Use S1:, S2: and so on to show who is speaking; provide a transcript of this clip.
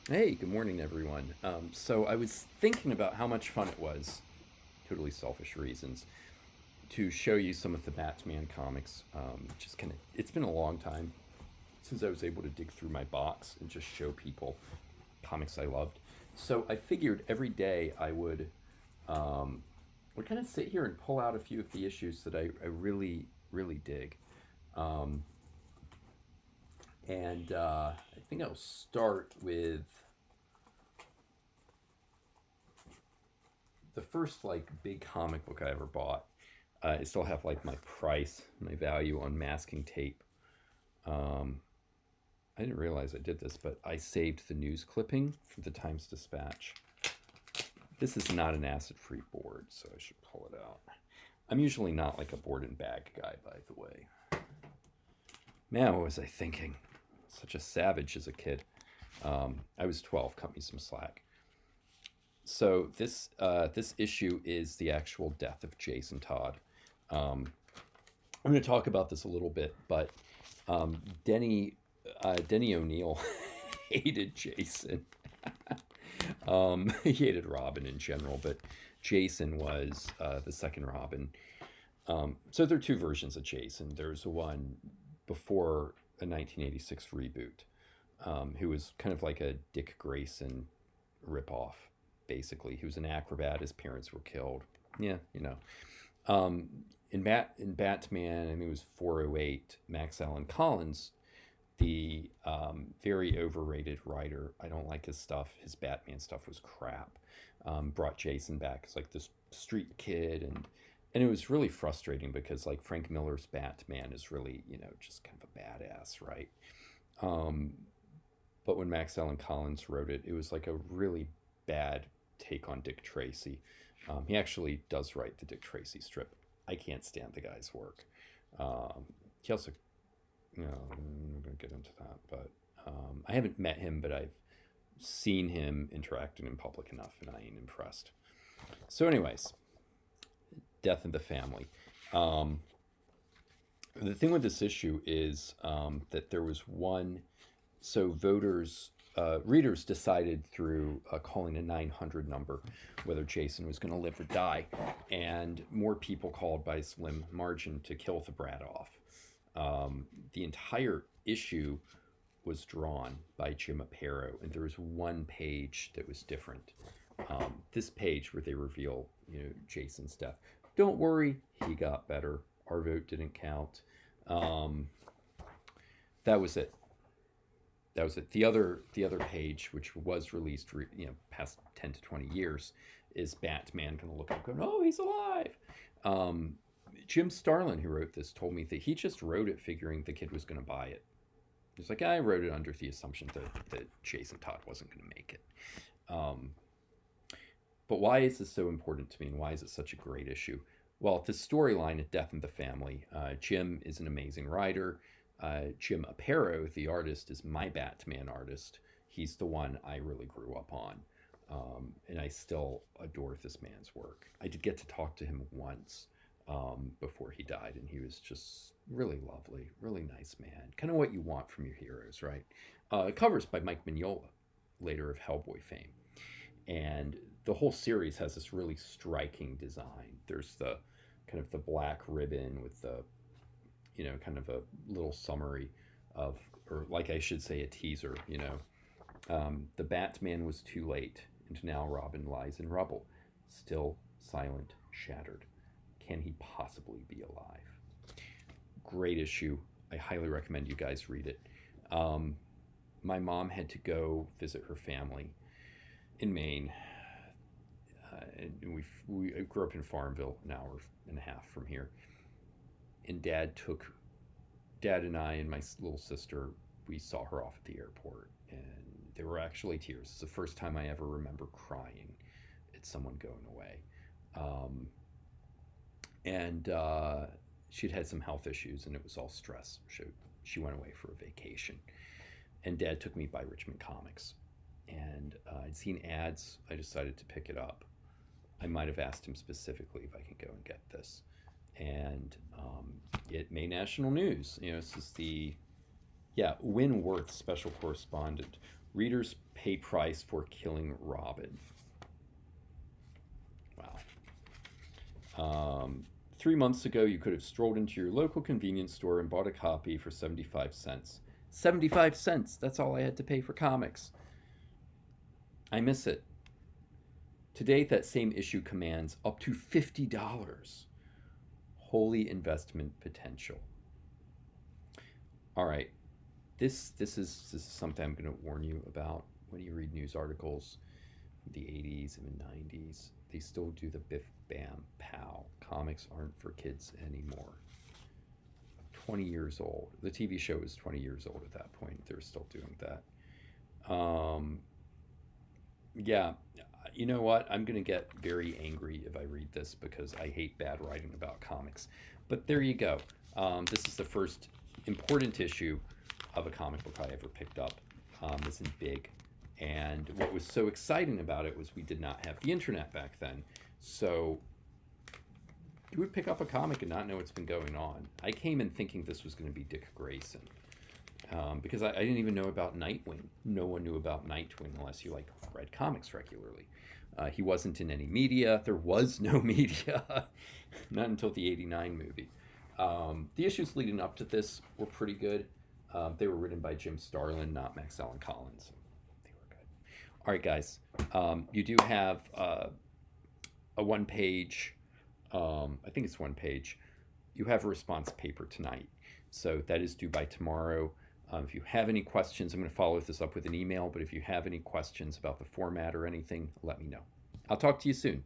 S1: Hey, good morning, everyone. So I was thinking about how much fun it was, totally selfish reasons, to show you some of the Batman comics. Just kind of, it's been a long time since I was able to dig through my box and just show people comics I loved. So I figured every day I would kind of sit here and pull out a few of the issues that I really, really dig. Um, and I think I'll start with the first like big comic book I ever bought. I still have like my price, my value on masking tape. Um, I didn't realize I did this, but I saved the news clipping from the Times Dispatch. This is not an acid-free board, so I should pull it out. I'm usually not like a board and bag guy, by the way. Man, what was I thinking? Such a savage as a kid. I was 12. Cut me some slack. So this issue is the actual death of Jason Todd. Um, I'm going to talk about this a little bit, but um, Denny Denny O'Neil hated Jason. He hated Robin in general, but Jason was the second Robin. So there are two versions of Jason. There's one before a 1986 reboot, who was kind of like a Dick Grayson ripoff. Basically, he was an acrobat. His parents were killed. Yeah, you know. Um, in Batman, I think it was 408. Max Allan Collins, the very overrated writer. I don't like his stuff. His Batman stuff was crap. Brought Jason back as like this street kid, and it was really frustrating because like Frank Miller's Batman is really just kind of a badass, right? Um, but when Max Allan Collins wrote it, it was like a really bad take on Dick Tracy. He actually does write the Dick Tracy strip. I can't stand the guy's work. He also, I'm going to get into that, but I haven't met him, but I've seen him interacting in public enough, and I ain't impressed. So, anyways, death in the family. Um, the thing with this issue is that there was one. So readers decided through calling a 900 number whether Jason was going to live or die, and more people called by a slim margin to kill the brat off. The entire issue was drawn by Jim Aparo, and there was one page that was different. This page where they reveal, Jason's death. Don't worry, he got better. Our vote didn't count. Um, that was it. That was it. The other page, which was released, past 10 to 20 years, is Batman going to look up, going, "Oh, he's alive." Um, Jim Starlin, who wrote this, told me that he just wrote it figuring the kid was going to buy it. He's like, I wrote it under the assumption that Jason Todd wasn't going to make it. Um, but why is this so important to me, and why is it such a great issue? Well, the storyline of Death in the Family, Jim is an amazing writer. Jim Aparo, the artist, is my Batman artist. He's the one I really grew up on. And I still adore this man's work. I did get to talk to him once before he died, and he was just really lovely, really nice man. Kind of what you want from your heroes, right? Covers by Mike Mignola, later of Hellboy fame. And the whole series has this really striking design. There's the kind of the black ribbon with the kind of a little summary of, or like I should say, a teaser. The Batman was too late, and now Robin lies in rubble, still silent, shattered. Can he possibly be alive? Great issue. I highly recommend you guys read it. Um, my mom had to go visit her family in Maine. And we grew up in Farmville, an hour and a half from here. And Dad and I and my little sister, we saw her off at the airport, and there were actually tears. It's the first time I ever remember crying at someone going away. Um, and she'd had some health issues, and it was all stress. She went away for a vacation, and Dad took me by Richmond Comics, and I'd seen ads. I decided to pick it up. I might have asked him specifically if I could go and get this, and it made national news. This is the Winworth special correspondent Readers pay price for killing Robin. Wow. 3 months ago, you could have strolled into your local convenience store and bought a copy for 75 cents. 75 cents! That's all I had to pay for comics. I miss it. Today, that same issue commands up to $50. Holy investment potential. All right. This is something I'm going to warn you about when you read news articles from the 80s and the 90s. They still do the biff bam pow. Comics aren't for kids anymore. 20 years old. The TV show was 20 years old at that point. They're still doing that. Yeah, you know what? I'm going to get very angry if I read this because I hate bad writing about comics. But there you go. This is the first important issue of a comic book I ever picked up. This is big. And what was so exciting about it was we did not have the internet back then. So you would pick up a comic and not know what's been going on. I came in thinking this was going to be Dick Grayson. Because I didn't even know about Nightwing. No one knew about Nightwing unless you read comics regularly. He wasn't in any media. There was no media. Not until the '89 movie. The issues leading up to this were pretty good. They were written by Jim Starlin, not Max Allan Collins. They were good. All right, guys. You do have a one-page, I think it's one page. You have a response paper tonight. So that is due by tomorrow. If you have any questions, I'm going to follow this up with an email, but if you have any questions about the format or anything, let me know. I'll talk to you soon.